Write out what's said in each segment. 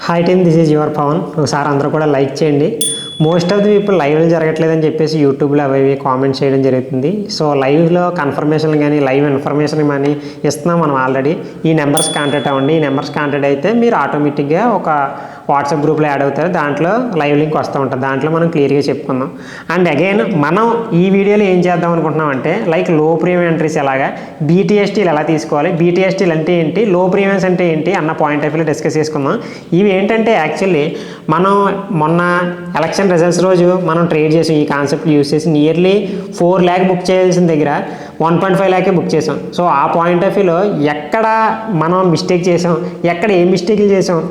Hi team, this is your Pawan. ఒకసారి అందరూ కూడా లైక్ చేయండి. మోస్ట్ ఆఫ్ ది పీపుల్ లైవ్లో జరగట్లేదని చెప్పేసి యూట్యూబ్లో అవి కామెంట్స్ చేయడం జరుగుతుంది. సో లైవ్లో కన్ఫర్మేషన్ కానీ లైవ్ ఇన్ఫర్మేషన్ కానీ ఇస్తున్నాం మనం ఆల్రెడీ. ఈ నెంబర్స్ కాంటాక్ట్ అవ్వండి. ఈ నెంబర్స్ కాంటాక్ట్ అయితే మీరు ఆటోమేటిక్గా ఒక వాట్సాప్ గ్రూప్లో యాడ్ అవుతారు. దాంట్లో లైవ్ లింక్ వస్తూ ఉంటుంది. దాంట్లో మనం క్లియర్గా చెప్పుకుందాం. అండ్ అగైన్ మనం ఈ వీడియోలో ఏం చేద్దాం అనుకుంటున్నాం అంటే లైక్ లో ప్రీమియం ఎంట్రీస్ ఎలాగా, బీటీఎస్టీలు ఎలా తీసుకోవాలి, బీటీఎస్టీలు అంటే ఏంటి, లో ప్రీమియమ్స్ అంటే ఏంటి అన్న పాయింట్ ఆఫ్ వ్యూలో డిస్కస్ చేసుకుందాం. ఇవి ఏంటంటే యాక్చువల్లీ మనం మొన్న ఎలక్షన్ రిజల్ట్స్ రోజు మనం ట్రేడ్ చేసి ఈ కాన్సెప్ట్ యూస్ చేసి నియర్లీ 4 lakh బుక్ చేయాల్సిన దగ్గర 1.5 lakh బుక్ చేసాం. సో ఆ పాయింట్ ఆఫ్ వ్యూలో ఎక్కడ మనం మిస్టేక్ చేసాం, ఎక్కడ ఏం మిస్టేక్లు చేసాం,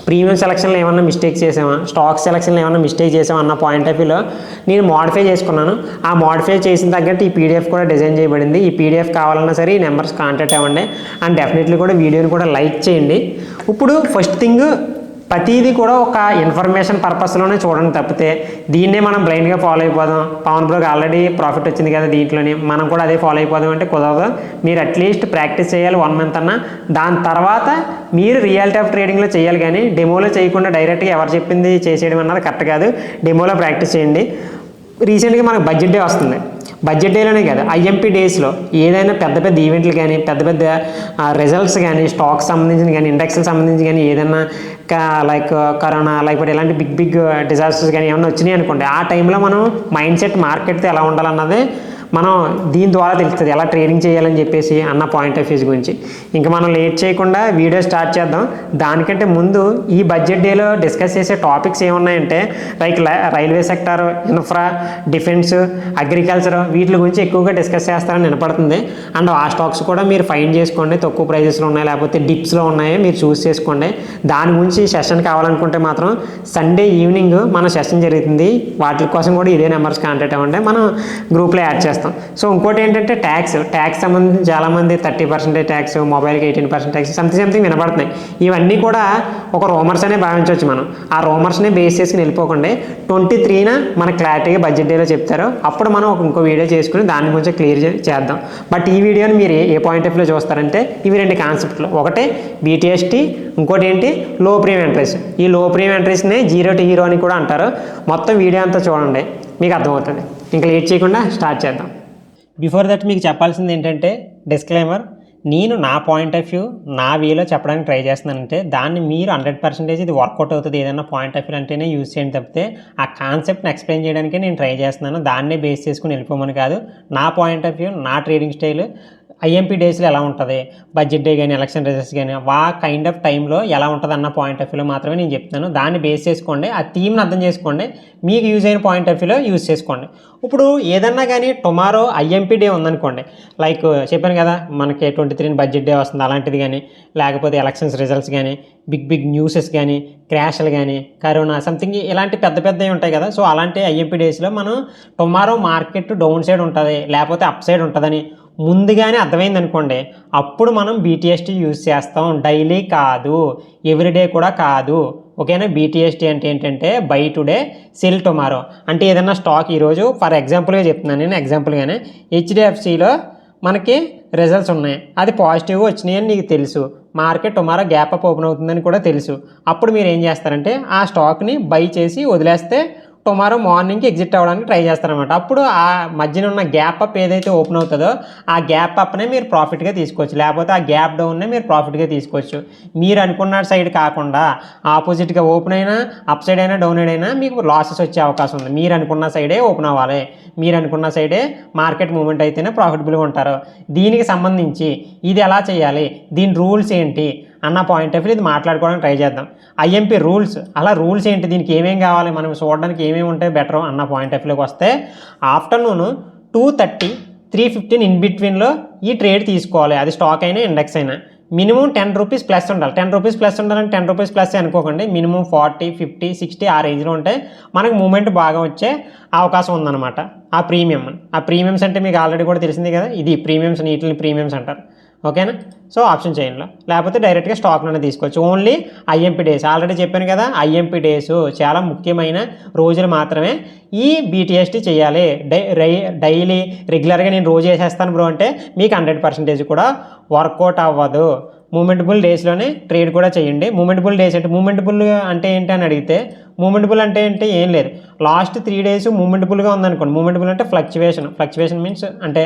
ప్రీమియం సెలక్షన్లో ఏమన్నా మిస్టేక్ చేసామా, స్టాక్ సెలక్షన్లో ఏమన్నా మిస్టేక్ చేసామా అన్న పాయింట్ ఆఫ్ వ్యూలో నేను మోడిఫై చేసుకున్నాను. ఆ మోడిఫై చేసిన తగ్గట్టు ఈ పీడిఎఫ్ కూడా డిజైన్ చేయబడింది. ఈ పీడిఎఫ్ కావాలన్నా సరే ఈ నెంబర్స్ కాంటాక్ట్ అవ్వండి. అండ్ డెఫినెట్లీ కూడా వీడియోని కూడా లైక్ చేయండి. ఇప్పుడు ఫస్ట్ థింగ్, ప్రతిదీ కూడా ఒక ఇన్ఫర్మేషన్ పర్పస్లోనే చూడండి తప్పితే దీన్నే మనం బ్లైండ్గా ఫాలో అయిపోదాం. పవన్ బ్రోకి ఆల్రెడీ ప్రాఫిట్ వచ్చింది కదా దీంట్లోనే మనం కూడా అదే ఫాలో అయిపోదాం అంటే కుదరదు. మీరు అట్లీస్ట్ ప్రాక్టీస్ చేయాలి 1 month అన్నా. దాని తర్వాత మీరు రియాలిటీ ఆఫ్ ట్రేడింగ్లో చేయాలి, కానీ డెమోలో చేయకుండా డైరెక్ట్గా ఎవరు చెప్పింది చేసేయడం అన్నది కరెక్ట్ కాదు. డెమోలో ప్రాక్టీస్ చేయండి. రీసెంట్గా మనకు బడ్జెట్ డే వస్తుంది. బడ్జెట్ డేలోనే కాదు, ఐఎంపీ డేస్లో ఏదైనా పెద్ద పెద్ద ఈవెంట్లు కానీ పెద్ద పెద్ద రిజల్ట్స్ కానీ స్టాక్స్ సంబంధించిన కానీ ఇండెక్స్కి సంబంధించి కానీ ఏదైనా లైక్ కరోనా లేకపోతే ఇలాంటి బిగ్ డిజాస్టర్స్ కానీ ఏమైనా వచ్చినాయి అనుకోండి, ఆ టైంలో మనం మైండ్ సెట్ మార్కెట్తో ఎలా ఉండాలన్నది మనం దీని ద్వారా తెలుస్తుంది, ఎలా ట్రేడింగ్ చేయాలని చెప్పేసి అన్న పాయింట్ ఆఫ్ వ్యూస్ గురించి. ఇంకా మనం లేట్ చేయకుండా వీడియో స్టార్ట్ చేద్దాం. దానికంటే ముందు ఈ బడ్జెట్ డేలో డిస్కస్ చేసే టాపిక్స్ ఏమున్నాయంటే like railway sector, infra, defence, agriculture, వీటి గురించి ఎక్కువగా డిస్కస్ చేస్తారని వినపడుతుంది. అండ్ ఆ స్టాక్స్ కూడా మీరు ఫైండ్ చేసుకోండి, తక్కువ ప్రైజెస్లో ఉన్నాయి లేకపోతే డిప్స్లో ఉన్నాయో మీరు చూస్ చేసుకోండి. దాని గురించి సెషన్ కావాలనుకుంటే మాత్రం సండే ఈవినింగ్ మన సెషన్ జరుగుతుంది. వాటి కోసం కూడా ఇదే నెంబర్స్ కాంటాక్ట్ అవ్వండి, మనం గ్రూప్లో యాడ్ చేస్తాం. సో ఇంకోటి ఏంటంటే ట్యాక్స్ సంబంధించి చాలామంది 30% ట్యాక్స్, మొబైల్కి 18% ట్యాక్స్ సంథింగ్ వినపడుతున్నాయి. ఇవన్నీ కూడా ఒక రూమర్స్ అనే భావించవచ్చు. మనం ఆ రూమర్స్ని బేస్ చేసుకుని వెళ్ళిపోకుండా 23న మన క్లారిటీగా బడ్జెట్ డేలో చెప్తారు. అప్పుడు మనం ఇంకో వీడియో చేసుకుని దాని గురించి క్లియర్ చేద్దాం. బట్ ఈ వీడియోని మీరు ఏ పాయింట్ ఆఫ్ వ్యూలో చూస్తారంటే ఇవి 2 కాన్సెప్ట్లు. ఒకటే బీటీఎస్టీ, ఇంకోటి ఏంటి లో ప్రీమియం ఎంట్రీస్. ఈ లో ప్రీమియం ఎంట్రీస్ని జీరో టు హీరో అని కూడా అంటారు. మొత్తం వీడియో అంతా చూడండి, మీకు అర్థమవుతుంది. ఇంకా లేట్ చేయకుండా స్టార్ట్ చేద్దాం. బిఫోర్ దట్ మీకు చెప్పాల్సింది ఏంటంటే డిస్క్లైమర్, నేను నా పాయింట్ ఆఫ్ వ్యూ నా వేలో చెప్పడానికి ట్రై చేస్తున్నానంటే దాన్ని మీరు 100% ఇది వర్కౌట్ అవుతుంది ఏదైనా పాయింట్ ఆఫ్ వ్యూ అంటేనే యూజ్ చేయండి తప్పితే ఆ కాన్సెప్ట్ని ఎక్స్ప్లెయిన్ చేయడానికే నేను ట్రై చేస్తున్నాను. దాన్నే బేస్ చేసుకుని వెళ్ళిపోమని కాదు. నా పాయింట్ ఆఫ్ వ్యూ, నా ట్రేడింగ్ స్టైల్ ఐఎంపీ డేస్లో ఎలా ఉంటుంది, బడ్జెట్ డే కానీ ఎలక్షన్ రిజల్ట్స్ కానీ కైండ్ ఆఫ్ టైంలో ఎలా ఉంటుంది అన్న పాయింట్ ఆఫ్ వ్యూలో మాత్రమే నేను చెప్తాను. దాన్ని బేస్ చేసుకోండి, ఆ థీమ్ని అర్థం చేసుకోండి, మీకు యూజ్ అయిన పాయింట్ ఆఫ్ వ్యూలో యూజ్ చేసుకోండి. ఇప్పుడు ఏదన్నా కానీ టుమారో ఐఎంపీ డే ఉందనుకోండి, లైక్ చెప్పాను కదా మనకి 23 బడ్జెట్ డే వస్తుంది, అలాంటిది కానీ లేకపోతే ఎలక్షన్స్ రిజల్ట్స్ కానీ బిగ్ న్యూసెస్ కానీ క్రాష్లు కానీ కరోనా సంథింగ్ ఇలాంటి పెద్దవి ఉంటాయి కదా. సో అలాంటి ఐఎంపీ డేస్లో మనం టుమారో మార్కెట్ డౌన్ సైడ్ ఉంటుంది లేకపోతే అప్ సైడ్ ఉంటుందని ముందుగానే అర్థమైంది అనుకోండి, అప్పుడు మనం బీటీఎస్టీ యూజ్ చేస్తాం. డైలీ కాదు, ఎవ్రీడే కూడా కాదు. ఓకేనా? బీటీఎస్టీ అంటే ఏంటంటే బై టుడే సెల్ టుమారో. అంటే ఏదైనా స్టాక్ ఈరోజు ఫర్ ఎగ్జాంపుల్గా చెప్తున్నాను నేను, ఎగ్జాంపుల్గానే హెచ్డిఎఫ్సిలో మనకి రిజల్ట్స్ ఉన్నాయి, అది పాజిటివ్గా వచ్చినాయి అని నీకు తెలుసు, market tomorrow gap up open అవుతుందని కూడా తెలుసు. అప్పుడు మీరు ఏం చేస్తారంటే ఆ స్టాక్ని బై చేసి వదిలేస్తే టుమారో మార్నింగ్కి ఎగ్జిట్ అవ్వడానికి ట్రై చేస్తారనమాట. అప్పుడు ఆ మధ్యన ఉన్న గ్యాప్ అప్ ఏదైతే ఓపెన్ అవుతుందో ఆ గ్యాప్ అప్నే మీరు ప్రాఫిట్గా తీసుకోవచ్చు, లేకపోతే ఆ గ్యాప్ డౌన్నే మీరు ప్రాఫిట్గా తీసుకోవచ్చు. మీరు అనుకున్న సైడ్ కాకుండా ఆపోజిట్గా ఓపెన్ అయినా అప్ సైడ్ అయినా డౌన్ అయినా మీకు లాసెస్ వచ్చే అవకాశం ఉంది. మీరు అనుకున్న సైడే ఓపెన్ అవ్వాలి, మీరు అనుకున్న సైడే మార్కెట్ మూవ్మెంట్ అయితేనే ప్రాఫిటబుల్గా ఉంటారు. దీనికి సంబంధించి ఇది ఎలా చేయాలి, దీని రూల్స్ ఏంటి అన్న పాయింట్ ఆఫ్ వ్యూ ఇది మాట్లాడుకోవడానికి ట్రై చేద్దాం. ఐఎంపీ రూల్స్, అలా రూల్స్ ఏంటి, దీనికి ఏమేమి కావాలి, మనం చూడడానికి ఏమేమి ఉంటే బెటర్ అన్న పాయింట్ ఆఫ్ వ్యూలోకి వస్తే ఆఫ్టర్నూన్ 2:30, 3:15 ఇన్ బిట్వీన్లో ఈ ట్రేడ్ తీసుకోవాలి. అది స్టాక్ అయినా ఇండెక్స్ అయినా మినిమం 10 రూపీస్ ప్లస్ ఉండాలి. 10 రూపీస్ ప్లస్ ఉండాలంటే 10 రూపీస్ ప్లస్ అనుకోకండి, మినిమం 40, 50, 60 ఆ రేంజ్లో ఉంటే మనకు మూమెంట్ బాగా వచ్చే అవకాశం ఉందన్నమాట. ఆ ప్రీమియమ్స్ అంటే మీకు ఆల్రెడీ కూడా తెలిసింది కదా, ఇది ప్రీమియమ్స్, వీటిని ప్రీమియమ్స్ అంటారు. ఓకేనా. సో ఆప్షన్ చేయంలో లేకపోతే డైరెక్ట్గా స్టాక్లోనే తీసుకోవచ్చు. ఓన్లీ ఐఎంపీ డేస్ ఆల్రెడీ చెప్పాను కదా, ఐఎంపీ డేస్ చాలా ముఖ్యమైన రోజులు మాత్రమే ఈ బీటీఎస్టీ చేయాలి. డైలీ రెగ్యులర్గా నేను రోజు వేసేస్తాను బ్రో అంటే మీకు 100% కూడా వర్కౌట్ అవ్వదు. మూమెంటబుల్ డేస్లోనే ట్రేడ్ కూడా చేయండి. మూమెంటబుల్ డేస్ అంటే మూమెంటబుల్ అంటే ఏంటి అని అడిగితే, మూమెంటబుల్ అంటే ఏం లేదు, లాస్ట్ 3 days మూమెంటబుల్గా ఉందనుకోండి. మూమెంటబుల్ అంటే ఫ్లక్చువేషన్ మీన్స్ అంటే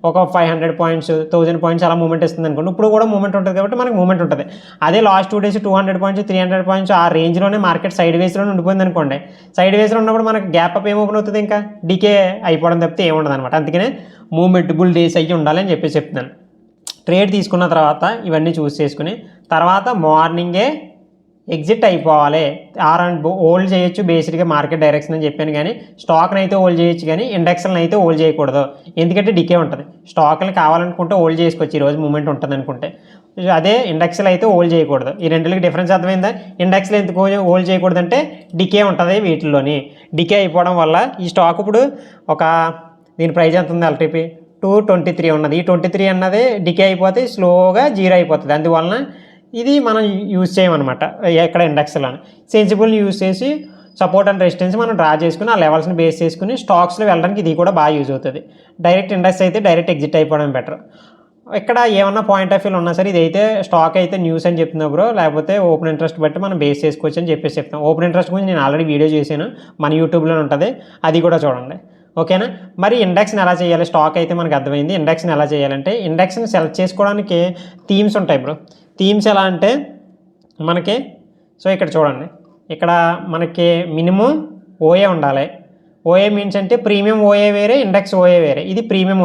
ఒక 500 points 1000 points అలా మూమెంట్ ఇస్తుంది అనుకోండి. ఇప్పుడు కూడా మూమెంట్ ఉంటుంది కాబట్టి మనకు మూమెంట్ ఉంటుంది. అదే లాస్ట్ 2 days 200 points 300 points ఆ రేంజ్లోనే మార్కెట్ సైడ్ వేస్లోనే ఉండిపోయింది అనుకోండి. సైడ్ వేస్లో ఉన్నప్పుడు మనకు గ్యాప్ అప్ ఏమోపెన్ అవుతుంది, ఇంకా డికే అయిపోవడం తప్పితే ఏముండదు అనమాట. అందుకనే మూమెంటబుల్ డేస్ అయ్యి ఉండాలని చెప్పేసి చెప్తున్నాను. ట్రేడ్ తీసుకున్న తర్వాత ఇవన్నీ చూస్ చేసుకుని తర్వాత మార్నింగే ఎగ్జిట్ అయిపోవాలి. హోల్డ్ చేయొచ్చు బేసిక్గా మార్కెట్ డైరెక్షన్ అని చెప్పాను, కానీ స్టాక్ని అయితే హోల్డ్ చేయొచ్చు కానీ ఇండెక్స్లను అయితే హోల్డ్ చేయకూడదు. ఎందుకంటే డికే ఉంటుంది. స్టాక్ని కావాలనుకుంటే హోల్డ్ చేసుకోవచ్చు ఈరోజు మూమెంట్ ఉంటుంది అనుకుంటే. అదే ఇండెక్స్లు అయితే హోల్డ్ చేయకూడదు. ఈ రెండులకి డిఫరెన్స్ అర్థమైందా? ఇండెక్స్లు ఎందుకు హోల్డ్ చేయకూడదు అంటే డికే ఉంటుంది వీటిల్లోని. డికే అయిపోవడం వల్ల ఈ స్టాక్ ఇప్పుడు దీని ప్రైస్ ఎంత ఉంది, ఎల్టీపీ 223 ఉన్నది. ఈ 23 అన్నది డికే అయిపోతే స్లోగా 0 అయిపోతుంది. అందువలన ఇది మనం యూజ్ చేయమన్నమాట. ఎక్కడ ఇండెక్స్లోని సెన్సిబుల్ని యూజ్ చేసి సపోర్ట్ అండ్ రెసిస్టెన్స్ మనం డ్రా చేసుకుని ఆ లెవెల్స్ని బేస్ చేసుకుని స్టాక్స్లో వెళ్ళడానికి ఇది కూడా బాగా యూజ్ అవుతుంది. డైరెక్ట్ ఇండెక్స్ అయితే డైరెక్ట్ ఎగ్జిట్ అయిపోవడం బెటర్. ఇక్కడ ఏమన్నా పాయింట్ ఆఫ్ వ్యూలో ఉన్నా సరే ఇదైతే స్టాక్ అయితే న్యూస్ అని చెప్తున్నా బ్రో, లేకపోతే ఓపెన్ ఇంట్రెస్ట్ బట్టి మనం బేస్ చేసుకోవచ్చు అని చెప్పేసి చెప్తాం. ఓపెన్ ఇంట్రెస్ట్ గురించి నేను ఆల్రెడీ వీడియో చేశాను, మన యూట్యూబ్లో ఉంటుంది, అది కూడా చూడండి. ఓకేనా. మరి ఇండెక్స్ని ఎలా చేయాలి? స్టాక్ అయితే మనకు అర్థమైంది. ఇండెక్స్ని ఎలా చేయాలంటే ఇండెక్స్ని సెలెక్ట్ చేసుకోవడానికి థీమ్స్ ఉంటాయి బ్రో. థీమ్స్ ఎలా అంటే మనకి ఇక్కడ చూడండి, ఇక్కడ మనకి మినిమం ఓఏ ఉండాలి. ఓఏ మీన్స్ అంటే ప్రీమియం ఓఏ వేరే, ఇండెక్స్ ఓఏ వేరే. ఇది ప్రీమియం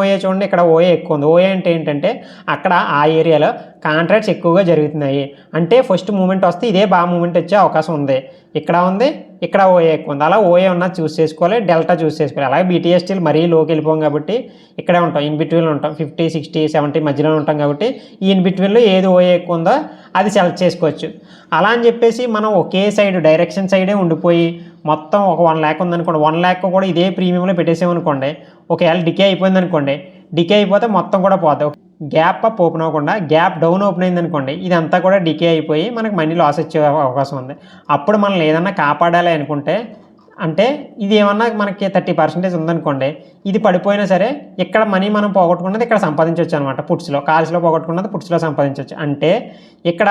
ఓఏ చూడండి, ఇక్కడ ఓఏ ఎక్కువ ఉంది. ఓఏ అంటే ఏంటంటే అక్కడ ఆ ఏరియాలో కాంట్రాక్ట్స్ ఎక్కువగా జరుగుతున్నాయి అంటే ఫస్ట్ మూమెంట్ వస్తే ఇదే బాగా మూమెంట్ వచ్చే అవకాశం ఉంది. ఇక్కడ ఉంది, ఇక్కడ ఓఏ ఎక్కువ ఉంది. అలా ఓఏ ఉన్నది చూస్ చేసుకోవాలి, డెల్టా చూస్ చేసుకోవాలి. అలాగే బీటీఎస్టీలు మరీ లోకి వెళ్ళిపోం కాబట్టి ఇక్కడే ఉంటాం, ఇన్ బిట్వీన్లో ఉంటాం, 50 60 70 మధ్యలో ఉంటాం కాబట్టి ఈ ఇన్ బిట్వీన్లో ఏది ఓఏ ఎక్కువ ఉందో అది సెలెక్ట్ చేసుకోవచ్చు. అలా అని చెప్పేసి మనం ఒకే సైడ్ డైరెక్షన్ సైడే ఉండిపోయి మొత్తం ఒక 1 lakh ఉందనుకోండి, 1 lakh కూడా ఇదే ప్రీమియంలో పెట్టేసామనుకోండి, ఒకవేళ డికే అయిపోయింది అనుకోండి, డికే అయిపోతే మొత్తం కూడా పోతుంది. గ్యాప్ అప్ ఓపెన్ అవ్వకుండా గ్యాప్ డౌన్ ఓపెన్ అయింది అనుకోండి, ఇదంతా కూడా డికే అయిపోయి మనకు మనీ లాస్ వచ్చే అవకాశం ఉంది. అప్పుడు మనం ఏదన్నా కాపాడాలి అనుకుంటే అంటే ఇది ఏమన్నా మనకి 30% ఉందనుకోండి, ఇది పడిపోయినా సరే ఇక్కడ మనీ మనం పోగొట్టుకున్నది ఇక్కడ సంపాదించవచ్చు అనమాట. పుట్స్లో కాల్స్లో పోగొట్టుకున్నది పుట్స్లో సంపాదించవచ్చు. అంటే ఇక్కడ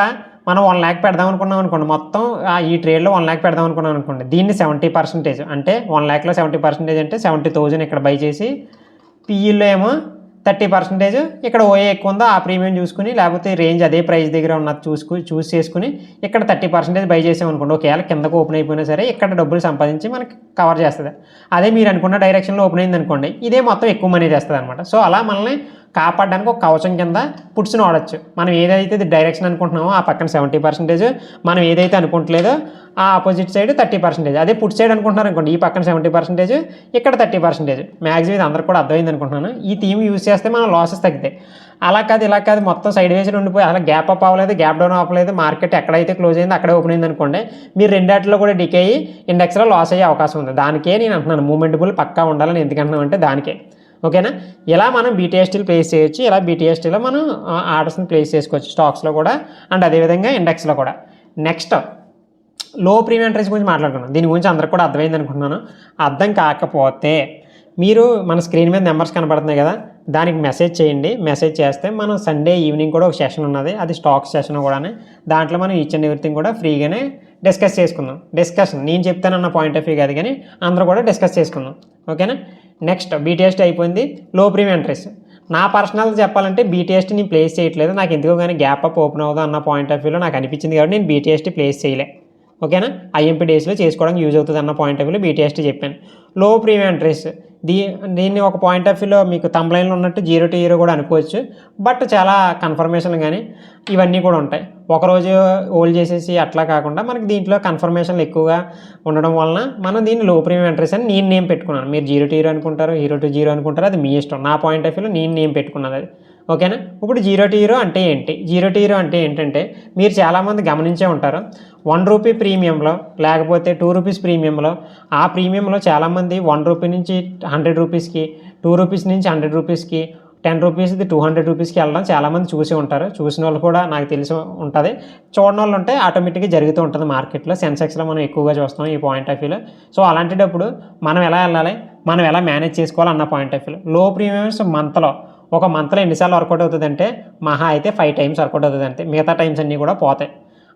మనం 1 lakh పెడదాం అనుకున్నాం అనుకోండి, మొత్తం ఈ ట్రేడ్లో 1 lakh పెడదాం అనుకున్నాం అనుకోండి, దీన్ని 70% అంటే 1 lakhలో 70% అంటే 70,000 ఇక్కడ బై చేసి, పిఈలో ఏమో 30% ఇక్కడ ఓఏ ఎక్కువ ఉందో ఆ ప్రీమియం చూసుకుని, లేకపోతే రేంజ్ అదే ప్రైస్ దగ్గర ఉన్నది చూస్ చేసుకుని ఇక్కడ 30% బై చేసామనుకోండి, ఒకవేళ కిందకు ఓపెన్ అయిపోయినా సరే ఇక్కడ డబ్బులు సంపాదించి మనకి కవర్ చేస్తుంది. అదే మీరు అనుకున్న డైరెక్షన్లో ఓపెన్ అయింది అనుకోండి, ఇదే మొత్తం ఎక్కువ మనీ తెస్తుంది అనమాట. సో అలా మనల్ని కాపాడడానికి ఒక కవచం కింద పుట్స్ని వాడచ్చు. మనం ఏదైతే డైరెక్షన్ అనుకుంటున్నామో ఆ పక్కన 70%, మనం ఏదైతే అనుకుంటలేదో ఆ ఆపోజిట్ సైడ్ 30%. అదే పుట్ సైడ్ అనుకుంటున్నారు అనుకోండి, ఈ పక్కన 70%, ఇక్కడ 30%. మ్యాక్సిమం ఇది అందరికి కూడా అర్థమైంది అనుకుంటున్నాను. ఈ థీమ్ యూజ్ చేస్తే మన లాసెస్ తగ్గుతాయి. అలా కాదు ఇలా కాదు మొత్తం సైడ్ వేసి ఉండిపోయి అలా గ్యాప్ అప్ అవ్వలేదు, గ్యాప్ డౌన్ అవ్వలేదు, మార్కెట్ ఎక్కడైతే క్లోజ్ అయిందో అక్కడే ఓపెన్ అయింది అనుకోండి, మీరు రెండాటిలో కూడా డికే అయ్యి ఇండెక్స్లో లాస్ అయ్యే అవకాశం ఉంది. దానికే నేను అంటున్నాను మూమెంటబుల్ పక్కా ఉండాలని. ఎందుకంటున్నాను అంటే దానికే. ఓకేనా. ఇలా మనం బీటీఎస్టీలు ప్లేస్ చేయొచ్చు, ఇలా బీటీఎస్టీలో మనం ఆర్డర్స్ని ప్లేస్ చేసుకోవచ్చు స్టాక్స్లో కూడా అండ్ అదేవిధంగా ఇండెక్స్లో కూడా. నెక్స్ట్ లో ప్రీమియం ఇంట్రెస్ట్ గురించి మాట్లాడుకున్నాం. దీని గురించి అందరికి కూడా అర్థమైంది అనుకుంటున్నాను. అర్థం కాకపోతే మీరు మన స్క్రీన్ మీద నెంబర్స్ కనబడుతున్నాయి కదా, దానికి మెసేజ్ చేయండి. మెసేజ్ చేస్తే మనం సండే ఈవినింగ్ కూడా ఒక సెషన్ ఉన్నది, అది స్టాక్ సెషన్ కూడా. దాంట్లో మనం ఈచ్ అండ్ ఎవ్రీథింగ్ కూడా ఫ్రీగానే డిస్కస్ చేసుకుందాం. డిస్కషన్ నేను చెప్తానన్న పాయింట్ ఆఫ్ వ్యూ కాదు కానీ అందరూ కూడా డిస్కస్ చేసుకుందాం. ఓకేనా. నెక్స్ట్ బీటీఎస్టీ అయిపోయింది. లో ప్రీమియం ఇంట్రెస్ట్ నా పర్సనల్ చెప్పాలంటే బీటీఎస్టీ నేను ప్లేస్ చేయట్లేదు. నాకు ఎందుకో కానీ గ్యాప్ అప్ ఓపెన్ అవుదా అన్న పాయింట్ ఆఫ్ వ్యూలో నాకు అనిపించింది కాబట్టి నేను బీటీఎస్టీ ప్లేస్ చేయలే. ఓకేనా. ఐఎంపీ డేస్లో చేసుకోవడానికి యూజ్ అవుతుంది అన్న పాయింట్ ఆఫ్ వ్యూలో బీటీఎస్టీ చెప్పాను. లో ప్రీమియం ఇంట్రెస్ట్ దీన్ని ఒక పాయింట్ ఆఫ్ వ్యూలో మీకు తంబ్లైన్లో ఉన్నట్టు 0 to 0 కూడా అనుకోవచ్చు. బట్ చాలా కన్ఫర్మేషన్లు కానీ ఇవన్నీ కూడా ఉంటాయి. ఒకరోజు హోల్డ్ చేసేసి అట్లా కాకుండా మనకి దీంట్లో కన్ఫర్మేషన్లు ఎక్కువగా ఉండడం వలన మనం దీన్ని లో ప్రీమియం ఇంట్రెస్ట్ అని నేను నేమ్ పెట్టుకున్నాను. మీరు 0 to 0 అనుకుంటారు, 0 to 0 అనుకుంటారు, అది మీ ఇష్టం. నా పాయింట్ ఆఫ్ వ్యూలో నేను నేమ్ పెట్టుకున్నది అది. ఓకేనా. ఇప్పుడు 0 to 0 అంటే ఏంటి? 0 to 0 అంటే ఏంటంటే మీరు చాలామంది గమనించే ఉంటారు, 1 రూపీ ప్రీమియంలో లేకపోతే 2 rupees ప్రీమియంలో, ఆ ప్రీమియంలో చాలామంది 1 రూపీ నుంచి 100 రూపీస్కి, 2 rupees నుంచి 100 రూపీస్కి, రూపీస్ది 200 రూపీస్కి వెళ్ళడం చాలామంది చూసి ఉంటారు. చూసిన వాళ్ళు కూడా నాకు తెలిసి ఉంటుంది. చూడని వాళ్ళు ఉంటే ఆటోమేటిక్గా జరుగుతూ ఉంటుంది మార్కెట్లో. సెన్సెక్స్లో మనం ఎక్కువగా చూస్తాం ఈ పాయింట్ ఆఫ్ వ్యూలో. సో అలాంటిటప్పుడు మనం ఎలా వెళ్ళాలి, మనం ఎలా మేనేజ్ చేసుకోవాలి అన్న పాయింట్ ఆఫ్ వ్యూలో. లో ప్రీమియమ్స్ ఒక మంత్లో ఎన్నిసార్లు వర్కౌట్ అవుతుంది అంటే మహా అయితే 5 టైమ్స్ వర్కౌట్ అవుతుంది అంతే. మిగతా టైమ్స్ అన్నీ కూడా పోతాయి.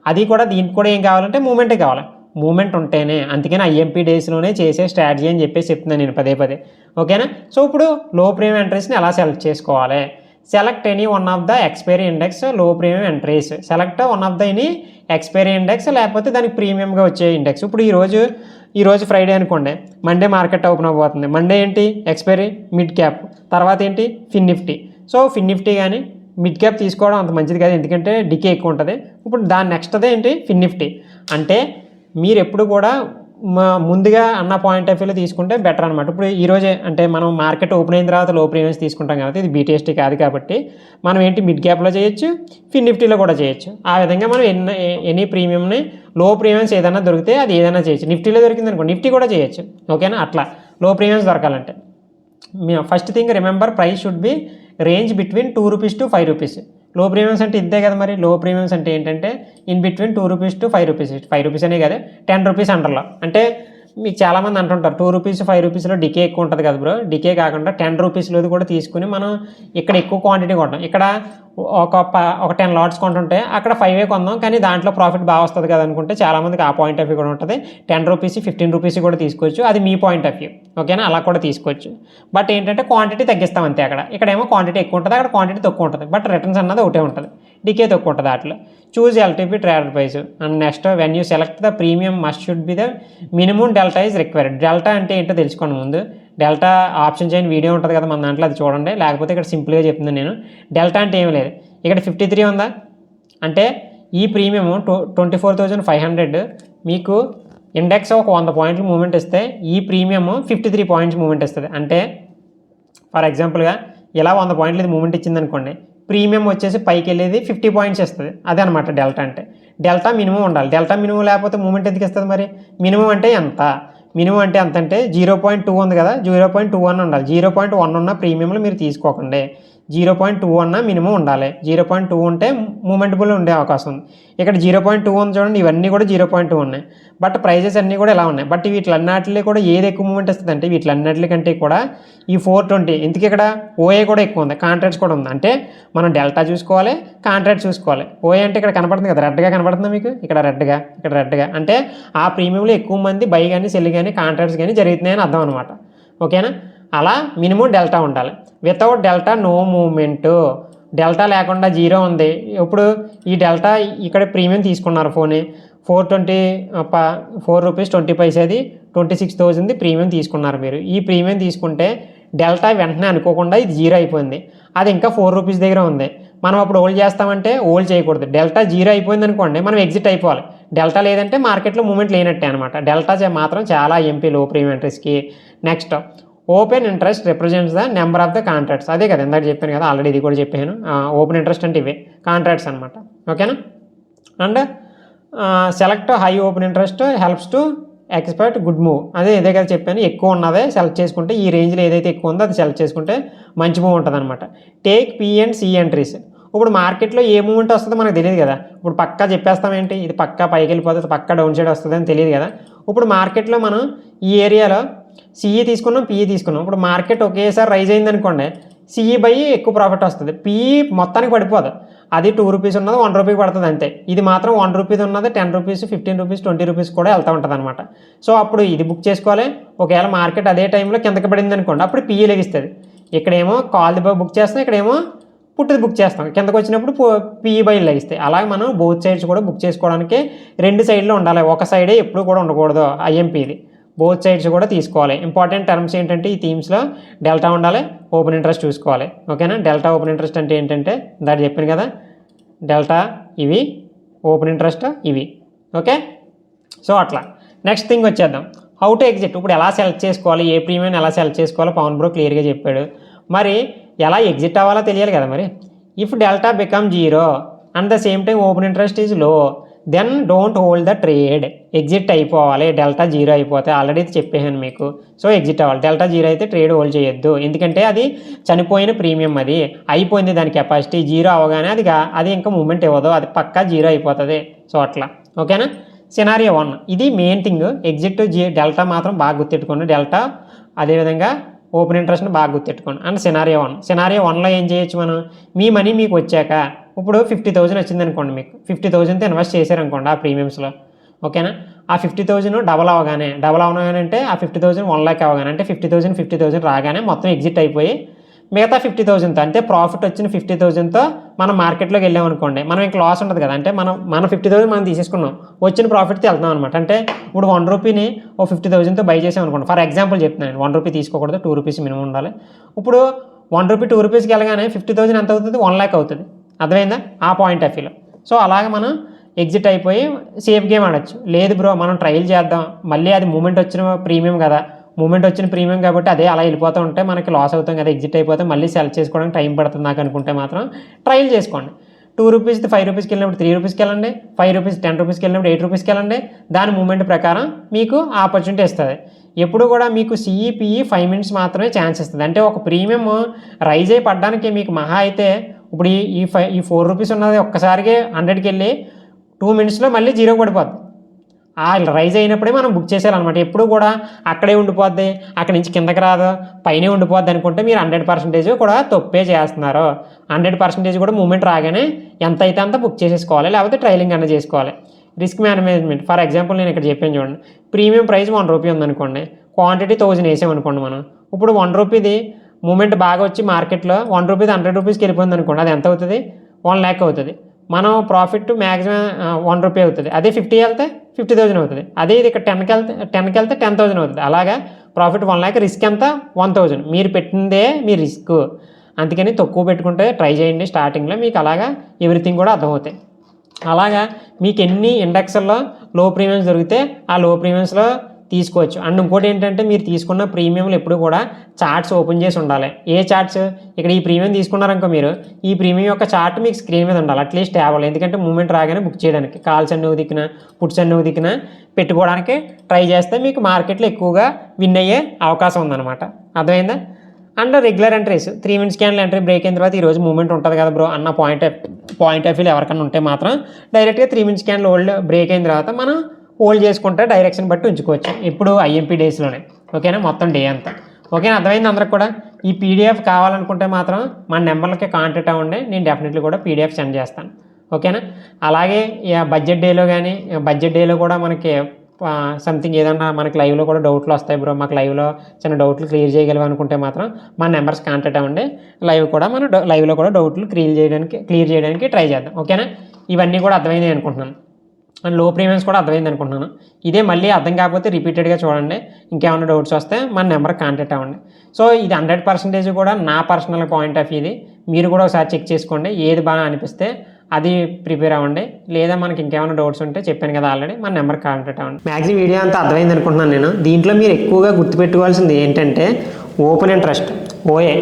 అది కూడా దీనికి కూడా ఏం కావాలంటే మూమెంటే కావాలి. మూమెంట్ ఉంటేనే, అందుకని ఐఎంపీ డేస్లోనే చేసే స్ట్రాటజీ అని చెప్పేసి చెప్తున్నాను నేను పదే. ఓకేనా. సో ఇప్పుడు లో ప్రీమియం ఎంట్రీస్ని ఎలా సెలెక్ట్ చేసుకోవాలి? Select any one of the expiry index లో premium entries. Select one of the any expiry index, లేకపోతే దానికి ప్రీమియంగా వచ్చే ఇండెక్స్. ఇప్పుడు ఈరోజు ఫ్రైడే అనుకోండి, మండే మార్కెట్ ఓపెన్ అవ్వబోతుంది. మండే ఏంటి? ఎక్స్పైరీ మిడ్ క్యాప్, తర్వాత ఏంటి? Fin Nifty. So Fin Nifty కానీ మిడ్ క్యాప్ తీసుకోవడం అంత మంచిది కాదు, ఎందుకంటే డికే ఎక్కువ ఉంటుంది. ఇప్పుడు దాని నెక్స్ట్ అదే ఏంటి? Fin Nifty. అంటే మీరు ఎప్పుడు కూడా ముందుగా అన్న పాయింట్ ఆఫ్ వ్యూలో తీసుకుంటే బెటర్ అనమాట. ఇప్పుడు ఈరోజే అంటే మనం మార్కెట్ ఓపెన్ అయిన తర్వాత లో ప్రీమియమ్స్ తీసుకుంటాం కాబట్టి ఇది బీటీఎస్టీ కాదు కాబట్టి మనం ఏంటి మిడ్ క్యాప్లో చేయొచ్చు, ఫిన్ నిఫ్టీలో కూడా చేయొచ్చు. ఆ విధంగా మనం ఎనీ ప్రీమియంని లో ప్రీమియమ్స్ ఏదైనా దొరికితే అది ఏదైనా చేయొచ్చు. నిఫ్టీలో దొరికింది అనుకో నిఫ్టీ కూడా చేయొచ్చు. ఓకేనా. అట్లా లో ప్రీమియమ్స్ దొరకాలంటే first thing remember price should be range between 2 rupees to 5 rupees. లో ప్రీమియమ్స్ అంటే ఇద్దే కదా మరి. లో ప్రీమియమ్స్ అంటే ఏంటంటే in between 2 rupees to 5 rupees. 5 rupees అనే కదా, 10 రూపీస్ అండర్లో. అంటే మీకు చాలామంది అంటుంటారు 2 రూపీస్ 5 రూపీస్లో డికే ఎక్కువ ఉంటుంది కదా బ్రో. డికే కాకుండా 10 రూపీస్లోది కూడా తీసుకుని మనం ఇక్కడ ఎక్కువ క్వాంటిటీ కొంటాం. ఇక్కడ ఒక 10 లాట్స్ కొంటుంటే అక్కడ 5 కొందాం, కానీ దాంట్లో ప్రాఫిట్ బాగా వస్తుంది కదా అనుకుంటే చాలామందికి ఆ పాయింట్ ఆఫ్ వ్యూ కూడా ఉంటుంది. 10 రూపీస్ 15 రూపీస్ కూడా తీసుకోవచ్చు, అది మీ పాయింట్ ఆఫ్ వ్యూ. ఓకేనా. అలా కూడా తీసుకోవచ్చు. బట్ ఏంటంటే క్వాంటిటీ తగ్గిస్తాం అంతే. ఇక్కడేమో క్వాంటిటీ ఎక్కువ ఉంటుంది, అక్కడ క్వాంటిటీ తక్కువ ఉంటుంది. బట్ రిటర్న్స్ అన్నది ఒకటే ఉంటుంది, డికే తక్కువ ఉంటుంది. అట్లా choose LTP trader price. And next when you select the premium must should be the minimum delta is required. Delta అంటే ఏంటో తెలుసుకోండి ముందు. డెల్టా ఆప్షన్ చేయని వీడియో ఉంటుంది కదా మన దాంట్లో, అది చూడండి. లేకపోతే ఇక్కడ సింపుల్గా చెప్తున్నాను నేను. డెల్టా అంటే ఏమి లేదు. ఇక్కడ 53 ఉందా అంటే ఈ ప్రీమియం 24,500 మీకు ఇండెక్స్ ఒక 100 పాయింట్లు మూవ్మెంట్ ఇస్తే ఈ ప్రీమియం 53 పాయింట్స్ మూవ్మెంట్ ఇస్తుంది. అంటే ఫర్ ఎగ్జాంపుల్గా ఇలా 100 పాయింట్లు ఇది మూవ్మెంట్ ఇచ్చింది అనుకోండి, ప్రీమియం వచ్చేసి పైకి వెళ్ళేది 50 పాయింట్స్ ఇస్తుంది. అదే అనమాట డెల్టా అంటే. డెల్టా మినిమం ఉండాలి. డెల్టా మినిమం లేకపోతే మూవ్మెంట్ ఎందుకు ఇస్తుంది మరి? మినిమం అంటే ఎంత? మినిమం అంటే ఎంత అంటే 0.2 ఉంది కదా, 0.21 ఉండాలి. 0.1 ఉన్న ప్రీమియంలు మీరు తీసుకోకండి. 0.2 అన్న మినిమం ఉండాలి. 0.2 ఉంటే మూమెంటబుల్ ఉండే అవకాశం ఉంది. ఇక్కడ 0.2 ఉంది చూడండి, ఇవన్నీ కూడా 0.2 ఉన్నాయి. బట్ ప్రైజెస్ అన్నీ కూడా ఇలా ఉన్నాయి. బట్ వీటిలన్నిటిలో కూడా ఏది ఎక్కువ మూమెంట్ వస్తుంది అంటే వీటిలన్నిటికంటే కూడా ఈ 420. ఇందుకు ఇక్కడ ఓఏ కూడా ఎక్కువ ఉంది, కాంట్రాక్ట్స్ కూడా ఉంది. అంటే మనం డెల్టా చూసుకోవాలి, కాంట్రాక్ట్ చూసుకోవాలి. ఓఏ అంటే ఇక్కడ కనపడుతుంది కదా, రెడ్గా కనపడుతుంది మీకు, ఇక్కడ రెడ్గా అంటే ఆ ప్రీమియంలో ఎక్కువ మంది బై కానీ సెల్ కానీ కాంట్రాక్ట్స్ కానీ జరుగుతున్నాయని అర్థం అనమాట. ఓకేనా. అలా మినిమం డెల్టా ఉండాలి. Without delta no movement. Delta లేకుండా 0 ఉంది. ఇప్పుడు ఈ డెల్టా ఇక్కడ ప్రీమియం తీసుకున్నారు ఫోన్ 4 రూపీస్ 20 పైసాది 26,000 ప్రీమియం తీసుకున్నారు మీరు. ఈ ప్రీమియం తీసుకుంటే డెల్టా వెంటనే అనుకోకుండా ఇది 0 అయిపోయింది. అది ఇంకా 4 రూపీస్ దగ్గర ఉంది. మనం అప్పుడు హోల్డ్ చేస్తామంటే హోల్డ్ చేయకూడదు. డెల్టా 0 అయిపోయింది అనుకోండి, మనం ఎగ్జిట్ అయిపోవాలి. డెల్టా లేదంటే మార్కెట్లో మూమెంట్ లేనట్టే అనమాట. డెల్టా మాత్రం చాలా ఎంపీ లో ప్రీమియం ఎంట్రీస్కి. Next open interest represents the number of the contracts. అదే కదా ఇందాక చెప్పాను కదా, ఆల్రెడీ ఇది కూడా చెప్పాను. ఓపెన్ ఇంట్రెస్ట్ అంటే ఇవే కాంట్రాక్ట్స్ అనమాట. ఓకేనా. And select high open interest helps to expect good move. ఇదే కదా చెప్పాను. ఎక్కువ ఉన్నదే సెలెక్ట్ చేసుకుంటే, ఈ రేంజ్లో ఏదైతే ఎక్కువ ఉందో అది సెలెక్ట్ చేసుకుంటే మంచి మూవ్ ఉంటుంది అనమాట. Take P and C entries. ఇప్పుడు మార్కెట్లో ఏ మూమెంట్ వస్తుందో మనకు తెలియదు కదా. ఇప్పుడు పక్కా చెప్పేస్తాం ఏంటి, ఇది పక్కా పైకి వెళ్ళిపోతుంది, పక్కా డౌన్ సైడ్ వస్తుంది అని తెలియదు కదా. ఇప్పుడు మార్కెట్లో మనం ఈ ఏరియాలో సిఈ తీసుకున్నాం, పిఈ తీసుకున్నాం. ఇప్పుడు మార్కెట్ ఒకేసారి రైజ్ అయింది అనుకోండి, సిఈ బై ఎక్కువ ప్రాఫిట్ వస్తుంది, పిఈ మొత్తానికి పడిపోదు. అది 2 రూపీస్ ఉన్నది 1 రూపీకి పడుతుంది అంతే. ఇది మాత్రం 1 రూపీస్ ఉన్నది 10 రూపీస్ 15 రూపీస్ 20 రూపీస్ కూడా వెళ్తూ ఉంటుంది అనమాట. సో అప్పుడు ఇది బుక్ చేసుకోవాలి. ఒకవేళ మార్కెట్ అదే టైంలో కిందకి పడింది అనుకోండి, అప్పుడు పిఈ లెగిస్తుంది. ఇక్కడేమో కాల్ బుక్ చేస్తాం, ఇక్కడేమో పుట్టిది బుక్ చేస్తాం. కిందకు వచ్చినప్పుడు పిఈ బై లెగిస్తాయి. అలాగే మనం బోత్ సైడ్స్ కూడా బుక్ చేసుకోవడానికి 2 సైడ్లో ఉండాలి. ఒక సైడే ఎప్పుడు కూడా ఉండకూడదు. ఐఎంపీది బోత్ సైడ్స్ కూడా తీసుకోవాలి. ఇంపార్టెంట్ టర్మ్స్ ఏంటంటే ఈ థీమ్స్లో డెల్టా ఉండాలి, ఓపెన్ ఇంట్రెస్ట్ చూసుకోవాలి. ఓకేనా. డెల్టా ఓపెన్ ఇంట్రెస్ట్ అంటే ఏంటంటే దాన్ని చెప్పాను కదా, డెల్టా ఇవి, ఓపెన్ ఇంట్రెస్ట్ ఇవి. ఓకే. సో అట్లా నెక్స్ట్ థింగ్ వచ్చేద్దాం, హౌ టు ఎగ్జిట్. ఇప్పుడు ఎలా సెలెక్ట్ చేసుకోవాలి, ఏ ప్రీమియం ఎలా సెలెక్ట్ చేసుకోవాలో పవన్ బ్రో క్లియర్గా చెప్పాడు. మరి ఎలా ఎగ్జిట్ అవ్వాలో తెలియాలి కదా మరి. If delta become 0 and the same time open interest is low, then don't hold the trade, exit అయిపోవాలి. డెల్టా 0 అయిపోతే ఆల్రెడీ చెప్పాను మీకు. సో ఎగ్జిట్ అవ్వాలి. డెల్టా 0 అయితే ట్రేడ్ హోల్డ్ చేయొద్దు, ఎందుకంటే అది చనిపోయిన ప్రీమియం, అది అయిపోయింది, దాని కెపాసిటీ 0 అవగానే అది ఇంకా మూమెంట్ ఇవ్వదు, అది పక్కా 0 అయిపోతుంది. సో అట్లా ఓకేనా. సినారియో 1 ఇది మెయిన్ థింగ్. ఎగ్జిట్ డెల్టా మాత్రం బాగా గుర్తెట్టుకోండి. డెల్టా అదేవిధంగా ఓపెన్ ఇంట్రెస్ట్ని బాగా గుర్తెట్టుకోండి. అండ్ సినారియో 1, సినారియో 1లో ఏం చేయొచ్చు మనం, మీ మనీ మీకు వచ్చాక ఇప్పుడు 50,000 వచ్చింది అనుకోండి, మీకు 50,000తో ఇన్వెస్ట్ చేశారనుకోండి ఆ ప్రీమియమ్స్లో, ఓకేనా. ఆ 50,000 డబల్ అవగానే అంటే ఆ 50,000 1 lakh అవగానే అంటే 50,000 రాగానే మొత్తం ఎగ్జిట్ అయిపోయి మిగతా 50,000తో అంటే ప్రాఫిట్ వచ్చిన 50,000తో మనం మార్కెట్లోకి వెళ్ళామనుకోండి, మనం ఇంకా లాస్ ఉండదు కదా. అంటే మన 50,000 మనం తీసేసుకున్నాం, వచ్చిన ప్రాఫిట్తో వెళ్తాం అనమాట. అంటే ఇప్పుడు 1 రూపీని ఓ 50,000తో బై చేసాం అనుకోండి, ఫర్ ఎగ్జాంపుల్ చెప్తున్నాను. 1 రూపీ తీసుకోకూడదు, 2 రూపీస్ మినిమం ఉండాలి. ఇప్పుడు 1 రూపీ 2 రూపీస్కి వెళ్ళగానే 50,000 ఎంత అవుతుంది, 1 lakh అవుతుంది. అర్థమైందా ఆ పాయింట్ ఆఫ్ వ్యూలో. సో అలాగే మనం ఎగ్జిట్ అయిపోయి సేఫ్ గేమ్ ఆడచ్చు. లేదు బ్రో మనం ట్రయల్ చేద్దాం, మళ్ళీ అది మూమెంట్ వచ్చిన ప్రీమియం కదా, మూమెంట్ వచ్చిన ప్రీమియం కాబట్టి అదే అలా వెళ్ళిపోతూ ఉంటే మనకి లాస్ అవుతాం కదా, ఎగ్జిట్ అయిపోతే మళ్ళీ సెల్ చేసుకోవడానికి టైం పడుతుంది నాకు అనుకుంటే మాత్రం ట్రయల్ చేసుకోండి. 2 రూపీస్ 5 రూపీస్కి వెళ్ళినప్పుడు 3 రూపీస్కి వెళ్ళండి, 5 రూపీస్ 10 రూపీస్కి వెళ్ళినప్పుడు 8 రూపీస్కి వెళ్ళండి. దాని మూమెంట్ ప్రకారం మీకు ఆపర్చునిటీ ఇస్తుంది. ఎప్పుడు కూడా మీకు సిఈపిఈ 5 minutes మాత్రమే ఛాన్స్ ఇస్తుంది. అంటే ఒక ప్రీమియం రైజ్ అయి పడడానికి మీకు మహా అయితే ఇప్పుడు ఈ 4 రూపీస్ ఉన్నది ఒక్కసారిగా 100కి వెళ్ళి 2 minutesలో మళ్ళీ 0 పడిపోద్ది. ఆ రైజ్ అయినప్పుడే మనం బుక్ చేసేయాలన్నమాట. ఎప్పుడు కూడా అక్కడే ఉండిపోద్ది, అక్కడి నుంచి కిందకి రాదు, పైనే ఉండిపోద్ది అనుకుంటే మీరు 100% కూడా తప్పే చేస్తున్నారు. 100% కూడా మూమెంట్ రాగానే ఎంత అయితే అంత బుక్ చేసేసుకోవాలి, లేకపోతే ట్రైలింగ్ అన్న చేసుకోవాలి. రిస్క్ మేనేజ్మెంట్ ఫర్ ఎగ్జాంపుల్ నేను ఇక్కడ చెప్పాను చూడండి, ప్రీమియం ప్రైస్ 1 రూపీ ఉందనుకోండి, క్వాంటిటీ 1000 వేసామనుకోండి మనం. ఇప్పుడు 1 రూపీది మూమెంట్ బాగా వచ్చి మార్కెట్లో 1 రూపీది 100 రూపీస్కి వెళ్ళిపోయింది అనుకోండి, అది ఎంత అవుతుంది, 1 lakh అవుతుంది. మనం ప్రాఫిట్ మ్యాక్సిమం 1 రూపీ అవుతుంది. అదే 50 వెళ్తే 50,000 అవుతుంది. అదే ఇది ఇక్కడ 10కి వెళ్తే 10,000 అవుతుంది. అలాగా ప్రాఫిట్ 1 lakh, రిస్క్ ఎంత 1,000. మీరు పెట్టిందే మీ రిస్క్, అందుకని తక్కువ పెట్టుకుంటే ట్రై చేయండి స్టార్టింగ్లో, మీకు అలాగా ఎవ్రీథింగ్ కూడా అర్థమవుతాయి. అలాగా మీకు ఎన్ని ఇండెక్స్లో లో ప్రీమియమ్స్ దొరికితే ఆ లో ప్రీమియమ్స్లో తీసుకోవచ్చు. అండ్ ఇంకోటి ఏంటంటే మీరు తీసుకున్న ప్రీమియంలు ఎప్పుడు కూడా చార్ట్స్ ఓపెన్ చేసి ఉండాలి. ఏ చార్ట్స్, ఇక్కడ ఈ ప్రీమియం తీసుకున్నారనుకో మీరు, ఈ ప్రీమియం యొక్క చార్ట్ మీకు స్క్రీన్ మీద ఉండాలి, అట్లీస్ట్ టేబుల్. ఎందుకంటే మూమెంట్ రాగానే బుక్ చేయడానికి కాల్స్ అన్ని దిక్కున పుట్స్ అన్ని దిక్కున పెట్టుకోవడానికి ట్రై చేస్తే మీకు మార్కెట్లో ఎక్కువగా విన్ అయ్యే అవకాశం ఉందన్నమాట. అర్థమైందా. And regular entries 3 minutes candle entry break అయిన తర్వాత ఈరోజు మూమెంట్ ఉంటుంది కదా బ్రో అన్న పాయింట్ ఆఫ్ వ్యూలో ఎవరికైనా ఉంటే మాత్రం డైరెక్ట్గా 3 minutes క్యాండిల్ బ్రేక్ అయిన తర్వాత మనం హోల్డ్ చేసుకుంటే డైరెక్షన్ బట్టి ఉంచుకోవచ్చు. ఇప్పుడు ఐఎంపీ డేస్లోనే, ఓకేనా, మొత్తం డే అంతా. ఓకేనా, అర్థమైంది అందరికి కూడా. ఈ పీడిఎఫ్ కావాలనుకుంటే మాత్రం మన నెంబర్లకి కాంటాక్ట్ అవ్వండి, నేను డెఫినెట్లీ కూడా పీడిఎఫ్ సెండ్ చేస్తాను. ఓకేనా. అలాగే బడ్జెట్ డేలో కూడా మనకి సంథింగ్ ఏదన్నా మనకి లైవ్లో కూడా డౌట్లు వస్తాయి బ్రో, మాకు లైవ్లో చిన్న డౌట్లు క్లియర్ చేయగలవు అనుకుంటే మాత్రం మన నెంబర్స్ కాంటాక్ట్ అవ్వండి. లైవ్లో కూడా డౌట్లు క్లియర్ చేయడానికి ట్రై చేద్దాం. ఓకేనా. ఇవన్నీ కూడా అర్థమైంది అనుకుంటున్నాను. అండ్ లో ప్రీమియమ్స్ కూడా అర్థమైంది అనుకుంటున్నాను. ఇదే మళ్ళీ అర్థం కాకపోతే రిపీటెడ్గా చూడండి, ఇంకేమైనా డౌట్స్ వస్తే మన నెంబర్ కాంటాక్ట్ అవ్వండి. సో ఇది 100% కూడా నా పర్సనల్ పాయింట్ ఆఫ్ ఇది, మీరు కూడా ఒకసారి చెక్ చేసుకోండి. ఏది బాగా అనిపిస్తే అది ప్రిపేర్ అవ్వండి. లేదా మనకి ఇంకేమైనా డౌట్స్ ఉంటే చెప్పాను కదా ఆల్రెడీ, మన నెంబర్ కాంటాక్ట్ అవ్వండి. మ్యాక్సిమం వీడియో అంతా అర్థమైంది అనుకుంటున్నాను నేను. దీంట్లో మీరు ఎక్కువగా గుర్తుపెట్టుకోవాల్సింది ఏంటంటే open interest OI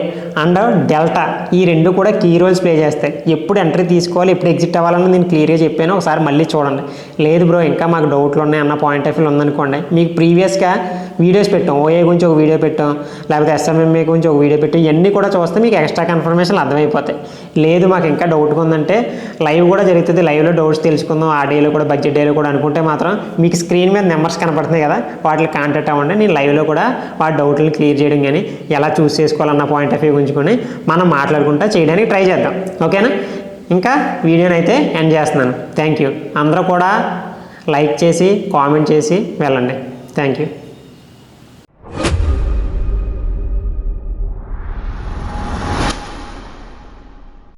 and delta, ఈ రెండు కూడా కీ రోల్స్ ప్లే చేస్తాయి. ఎప్పుడు ఎంట్రీ తీసుకోవాలి, ఎప్పుడు ఎగ్జిట్ అవ్వాలని నేను క్లియర్గా చెప్పాను, ఒకసారి మళ్ళీ చూడండి. లేదు బ్రో ఇంకా మాకు డౌట్లు ఉన్నాయి అన్న పాయింట్ ఆఫ్ వ్యూ ఉందనుకోండి, మీకు ప్రీవియస్గా వీడియోస్ పెట్టాం, ఓఏ గురించి ఒక వీడియో పెట్టాం, లేకపోతే ఎస్ఎంఎంఏ గురించి ఒక వీడియో పెట్టాం, ఇవన్నీ కూడా చూస్తే మీకు ఎక్స్ట్రా కన్ఫర్మేషన్ అర్థమైపోతాయి. లేదు మాకు ఇంకా డౌట్గా ఉందంటే లైవ్ కూడా జరుగుతుంది, లైవ్లో డౌట్స్ తెలుసుకుందాం, ఆ డేలో కూడా బడ్జెట్ డేలో కూడా అనుకుంటే మాత్రం మీకు స్క్రీన్ మీద నెంబర్స్ కనపడుతున్నాయి కదా, వాటిని కాంటాక్ట్ అవ్వండి. నేను లైవ్లో కూడా వాటి డౌట్లను క్లియర్ చేయడం కానీ ఎలా చూస్ చేసుకోవాలన్న పాయింట్ ఆఫ్ వ్యూ గుంచుకొని మనం మాట్లాడుకుంటా చేయడానికి ట్రై చేద్దాం. ఓకేనా. ఇంకా వీడియోని అయితే ఎండ్ చేస్తున్నాను. Thank you. అందరూ కూడా లైక్ చేసి కామెంట్ చేసి వెళ్ళండి. Thank you.